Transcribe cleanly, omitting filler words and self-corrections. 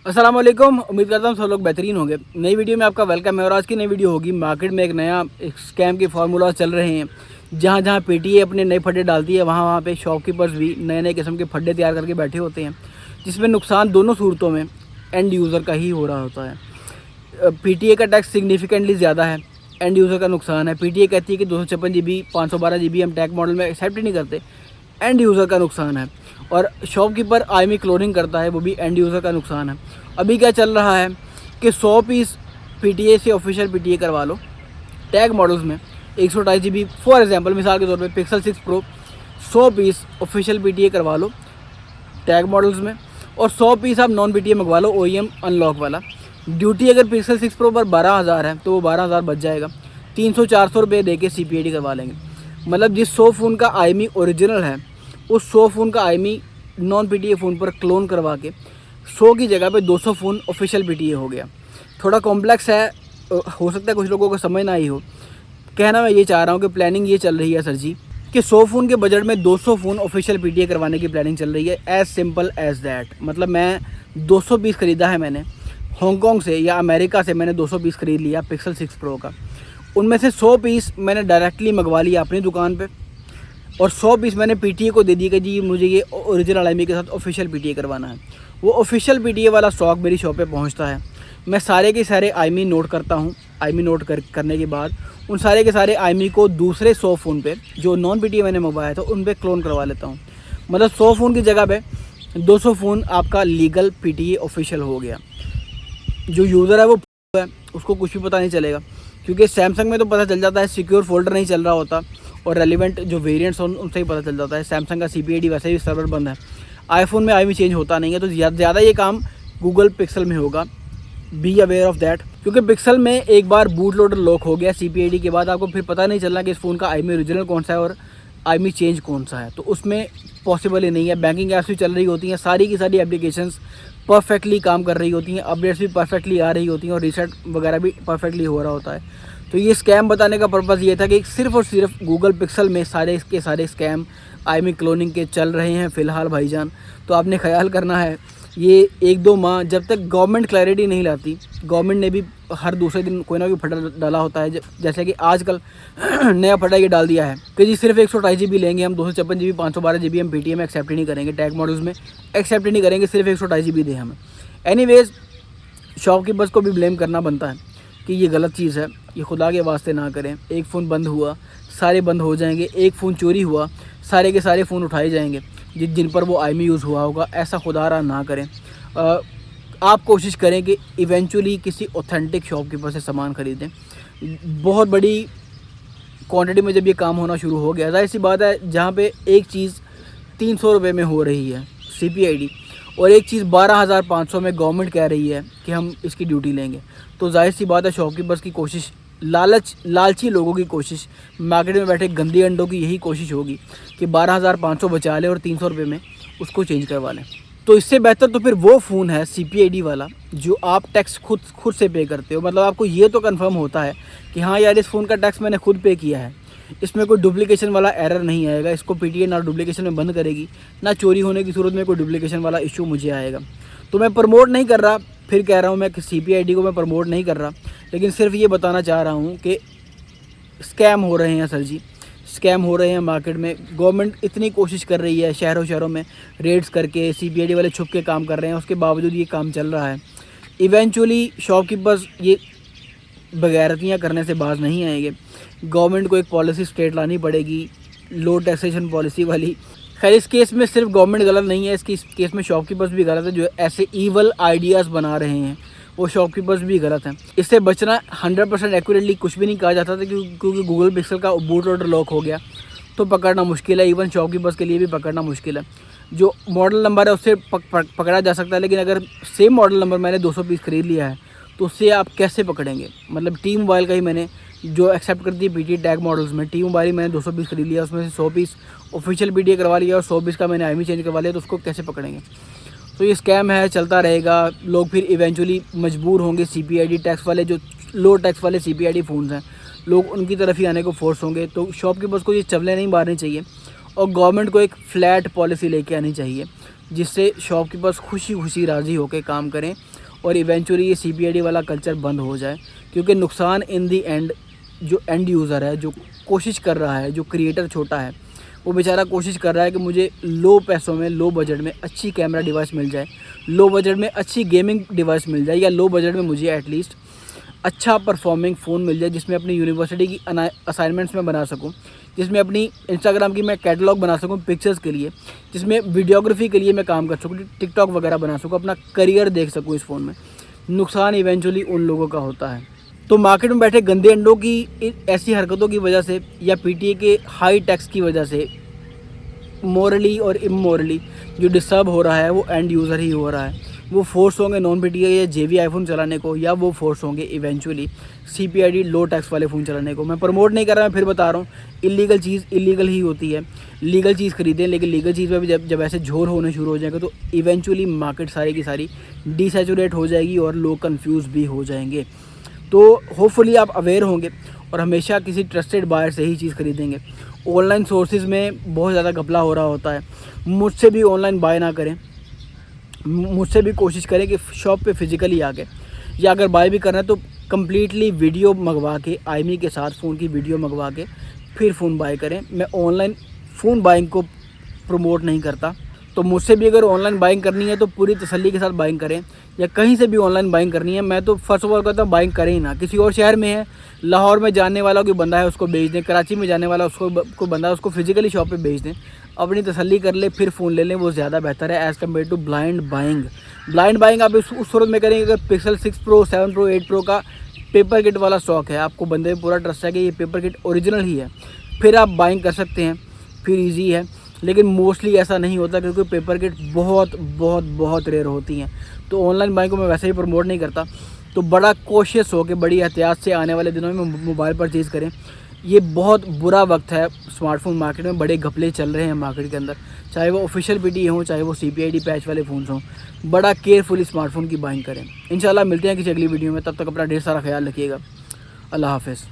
अस्सलाम वालेकुम। उम्मीद करता हूँ सब लोग बेहतरीन होंगे। नई वीडियो में आपका वेलकम है और आज की नई वीडियो होगी। मार्केट में एक स्कैम के फार्मूला चल रहे हैं। जहाँ जहाँ पीटीए अपने नए फड्डे डालती है वहाँ वहाँ पे शॉपकीपर्स भी नए नए किस्म के फड्डे तैयार करके बैठे होते हैं, जिसमें नुकसान दोनों सूरतों में एंड यूज़र का ही हो रहा होता है। पीटीए का टैक्स सिग्निफिकेंटली ज़्यादा है, एंड यूज़र का नुकसान है। पीटीए कहती है कि 256 GB 512 GB हम टैग मॉडल में एक्सेप्ट ही नहीं करते, एंड यूज़र का नुकसान है। और शॉपकीपर आईमी क्लोनिंग करता है, वो भी एंड यूज़र का नुकसान है। अभी क्या चल रहा है कि 100 पीस पीटीए से ऑफिशियल पीटीए करवा लो टैग मॉडल्स में 128 GB। फॉर एग्जांपल मिसाल के तौर पे pixel 6 pro 100 piece official PTA करवा लो टैग मॉडल्स में, और 100 पीस आप नॉन पीटीए मंगवा लो ओईएम अनलॉक वाला। ड्यूटी अगर पिक्सल 6 प्रो पर 12,000 है तो वो 12,000 बच जाएगा। 300-400 रुपये दे के CPID करवा लेंगे। मतलब जिस 100 फ़ोन का आईमी ओरिजिनल है उस 100 फ़ोन का आईमी नॉन पीटीए फ़ोन पर क्लोन करवा के 100 की जगह पे 200 फ़ोन ऑफिशियल पीटीए हो गया। थोड़ा कॉम्प्लेक्स है, हो सकता है कुछ लोगों को समझ ना आई हो। कहना मैं ये चाह रहा हूँ कि प्लानिंग ये चल रही है सर जी कि 100 फ़ोन के बजट में 200 फ़ोन ऑफिशियल पीटीए करवाने की प्लानिंग चल रही है। As simple as that. मतलब मैं 200 पीस ख़रीदा है, मैंने हांगकॉन्ग से या अमेरिका से मैंने 200 पीस ख़रीद लिया पिक्सल 6 प्रो का। उनमें से 100 पीस मैंने डायरेक्टली मंगवा लिया अपनी दुकान पे, और 100 पीस मैंने पीटीए को दे दिया कि जी मुझे ये ओरिजिनल आईमी के साथ ऑफिशियल पीटीए करवाना है। वो ऑफिशियल पीटीए वाला स्टॉक मेरी शॉप पे पहुंचता है। मैं सारे के सारे आईमी नोट करता हूँ। आईमी नोट करने के बाद उन सारे के सारे आईमी को दूसरे 100 फ़ोन पे जो नॉन पीटीए मैंने मंगवाया था उन पे क्लोन करवा लेता हूँ। मतलब 100 फ़ोन की जगह पे 200 फ़ोन आपका लीगल पीटीए ऑफिशियल हो गया। जो यूज़र है वो है, उसको कुछ भी पता नहीं चलेगा, क्योंकि सैमसंग में तो पता चल जाता है, सिक्योर फोल्डर नहीं चल रहा होता और रेलिवेंट जो वेरिएंट्स हैं उनसे ही पता चल जाता है। सैमसंग का CPID वैसे भी सर्वर बंद है। आईफोन में आईमी चेंज होता नहीं है, तो ज़्यादा ये काम गूगल पिक्सल में होगा। बी अवेयर ऑफ दैट, क्योंकि पिक्सल में एक बार बूट लोडर लॉक हो गया CPID के बाद आपको फिर पता नहीं चलना कि इस फ़ोन का आईमी ओरिजिनल कौन सा है और आईमी चेंज कौन सा है। तो उसमें पॉसिबल ही नहीं है। बैंकिंग ऐप्स भी चल रही होती हैं, सारी की सारी एप्लीकेशंस परफेक्टली काम कर रही होती हैं, अपडेट्स भी परफेक्टली आ रही होती हैं और रीसेट वगैरह भी परफेक्टली हो रहा होता है। तो ये स्कैम बताने का पर्पज़ ये था कि सिर्फ़ और सिर्फ गूगल पिक्सल में सारे के सारे स्कैम आईमी क्लोनिंग के चल रहे हैं फ़िलहाल भाईजान। तो आपने ख्याल करना है, ये 1-2 माह जब तक गवर्नमेंट क्लैरिटी नहीं लाती। गवर्नमेंट ने भी हर दूसरे दिन कोई ना कोई फटा डाला होता है, जैसे कि आजकल नया फटा ये डाल दिया है कि जी सिर्फ 128 GB लेंगे हम, 256 GB 512 GB हम पीटीए में एक्सेप्ट ही नहीं करेंगे, टैग मॉडल्स में एक्सेप्ट ही नहीं करेंगे, सिर्फ 128 GB दें हमें। एनीवेज शॉपकीपर्स को भी ब्लेम करना बनता है कि ये गलत चीज़ है, ये खुदा के वास्ते ना करें। एक फ़ोन बंद हुआ सारे बंद हो जाएंगे, एक फ़ोन चोरी हुआ सारे के सारे फ़ोन उठाए जाएंगे जिन पर वो आईमी यूज़ हुआ होगा। ऐसा खुदारा ना करें। आप कोशिश करें कि इवेंचुअली किसी ऑथेंटिक शॉपकीपर से सामान ख़रीदें। बहुत बड़ी क्वांटिटी में जब ये काम होना शुरू हो गया, ज़ाहिर सी बात है, जहाँ पे एक चीज़ 300 रुपये में हो रही है CPID और एक चीज़ 12,500 में गवर्नमेंट कह रही है कि हम इसकी ड्यूटी लेंगे, तो जाहिर सी बात है शॉपकीपर्स की कोशिश, लालची लोगों की कोशिश, मार्केट में बैठे गंदी अंडों की यही कोशिश होगी कि 12,500 बचा लें और 300 रुपये में उसको चेंज करवा लें। तो इससे बेहतर तो फिर वो फ़ोन है CPID वाला जो आप टैक्स खुद से पे करते हो। मतलब आपको ये तो कंफर्म होता है कि हाँ यार इस फ़ोन का टैक्स मैंने खुद पे किया है, इसमें कोई डुप्लीकेशन वाला एरर नहीं आएगा। इसको पीटीए ना डुप्लीकेशन में बंद करेगी, ना चोरी होने की सूरत में कोई डुप्लीकेशन वाला इशू मुझे आएगा। तो मैं प्रमोट नहीं कर रहा, फिर कह रहा हूँ मैं कि CPID को मैं प्रमोट नहीं कर रहा, लेकिन सिर्फ ये बताना चाह रहा हूँ कि स्कैम हो रहे हैं सर जी, स्कैम हो रहे हैं मार्केट में। गवर्नमेंट इतनी कोशिश कर रही है, शहरों शहरों में रेड्स करके CPID वाले छुप के काम कर रहे हैं, उसके बावजूद ये काम चल रहा है। इवेंचुअली शॉपकीपर्स ये बगैरतियाँ करने से बाज नहीं आएंगे। गवर्नमेंट को एक पॉलिसी स्टेट लानी पड़ेगी, लो टैक्सेशन पॉलिसी वाली। खैर इस केस में सिर्फ गवर्नमेंट गलत नहीं है, इस केस में शॉपकीपर्स भी गलत है। जो ऐसे ईवल आइडियाज़ बना रहे हैं वो शॉपकीपर्स भी गलत हैं। इससे बचना 100% एक्यूरेटली कुछ भी नहीं कहा जाता था, क्योंकि गूगल पिक्सल का बूट लोडर लॉक हो गया तो पकड़ना मुश्किल है। इवन शॉपकीपर्स के लिए भी पकड़ना मुश्किल है। जो मॉडल नंबर है उससे पकड़ा जा सकता है, लेकिन अगर सेम मॉडल नंबर मैंने 200 पीस ख़रीद लिया है तो उससे आप कैसे पकड़ेंगे। मतलब टी मोबाइल का ही मैंने जो एक्सेप्ट करती है पीटीए टैग मॉडल्स में, टी मोबाइल मैंने 200 पीस खरीद लिया, उसमें से 100 पीस ऑफिशियल पीटीए करवा लिया और 100 पीस का मैंने आईमी चेंज करवा लिया, तो उसको कैसे पकड़ेंगे। तो ये स्कैम है, चलता रहेगा। लोग फिर इवेंचुअली मजबूर होंगे, CPID टैक्स वाले जो लो टैक्स वाले CPID फ़ोन्स हैं लोग उनकी तरफ ही आने को फोर्स होंगे। तो शॉपकीपर्स को ये चवलें नहीं मारनी चाहिए और गवर्नमेंट को एक फ़्लैट पॉलिसी लेके आनी चाहिए जिससे शॉपकीपर्स खुशी खुशी राज़ी होकर काम करें और इवेंचुअली ये CPID वाला कल्चर बंद हो जाए। क्योंकि नुकसान इन दी एंड जो एंड यूज़र है, जो कोशिश कर रहा है, जो क्रिएटर छोटा है, वो बेचारा कोशिश कर रहा है कि मुझे लो पैसों में, लो बजट में अच्छी कैमरा डिवाइस मिल जाए, लो बजट में अच्छी गेमिंग डिवाइस मिल जाए, या लो बजट में मुझे एटलीस्ट अच्छा परफॉर्मिंग फ़ोन मिल जाए जिसमें अपनी यूनिवर्सिटी की असाइनमेंट्स में बना सकूं, जिसमें अपनी इंस्टाग्राम की मैं कैटलॉग बना सकूं पिक्चर्स के लिए, जिसमें वीडियोग्राफी के लिए मैं काम कर सकूं, टिकटॉक वगैरह बना सकूं, अपना करियर देख सकूं इस फ़ोन में। नुकसान इवेंचुअली उन लोगों का होता है। तो मार्केट में बैठे गंदे अंडों की ऐसी हरकतों की वजह से या PTA के हाई टैक्स की वजह से मोरली और इमोरली जो डिस्टर्ब हो रहा है वो एंड यूज़र ही हो रहा है। वो फोर्स होंगे नॉन PTA या JV आईफोन चलाने को, या वो फोर्स होंगे इवेंचुअली CPID लो टैक्स वाले फ़ोन चलाने को। मैं प्रमोट नहीं कर रहा, मैं फिर बता रहा हूँ, इलीगल चीज़ इलीगल ही होती है। लीगल चीज़ खरीदें, लेकिन लीगल चीज़ में भी जब ऐसे झोर होने शुरू हो जाएंगे तो इवेंचुअली मार्केट सारी की सारी डिसैचुरेट हो जाएगी और लोग कन्फ्यूज़ भी हो जाएंगे। तो होपफुली आप अवेयर होंगे और हमेशा किसी ट्रस्टेड बायर से ही चीज़ खरीदेंगे। ऑनलाइन सोर्सेज में बहुत ज़्यादा घपला हो रहा होता है। मुझसे भी ऑनलाइन बाय ना करें, मुझसे भी कोशिश करें कि शॉप पे फिज़िकली आके, या अगर बाय भी करना है तो कम्प्लीटली वीडियो मंगवा के, IMEI के साथ फ़ोन की वीडियो मंगवा के फिर फ़ोन बाय करें। मैं ऑनलाइन फ़ोन बाइंग को प्रमोट नहीं करता। तो मुझसे भी अगर ऑनलाइन बाइंग करनी है तो पूरी तसल्ली के साथ बाइंग करें, या कहीं से भी ऑनलाइन बाइंग करनी है, मैं तो फर्स्ट ऑफ ऑल कहता हूँ बाइंग करें ही ना। किसी और शहर में है, लाहौर में जाने वाला कोई बंदा है उसको भेज दें, कराची में जाने वाला कोई बंदा है उसको फिजिकली शॉप पे भेज दें, अपनी तसल्ली कर ले फिर फ़ोन ले लें, वो ज़्यादा बेहतर है as compare to blind buying. Blind buying आप उस सूरत में करेंगे अगर Pixel 6 Pro, 7 Pro, 8 Pro का पेपर किट वाला स्टॉक है, आपको बंदे पे पूरा ट्रस्ट है कि ये पेपर किट ओरिजिनल ही है, फिर आप बाइंग कर सकते हैं, फिर ईजी है। लेकिन मोस्टली ऐसा नहीं होता क्योंकि पेपर किट बहुत बहुत बहुत रेयर होती हैं। तो ऑनलाइन बाइंग को मैं वैसे ही प्रमोट नहीं करता। तो बड़ा कोशिश हो के, बड़ी एहतियात से आने वाले दिनों में मोबाइल परचेज़ करें। ये बहुत बुरा वक्त है स्मार्टफोन मार्केट में, बड़े घपले चल रहे हैं मार्केट के अंदर, चाहे वो ऑफिशियल PTA हों, चाहे वो CPID पैच वाले फ़ोन्स हों। बड़ा केयरफुली स्मार्टफोन की बाइंग करें। इंशाल्लाह मिलते हैं किसी अगली वीडियो में, तब तक अपना ढेर सारा ख्याल रखिएगा। अल्लाह हाफ़िज़।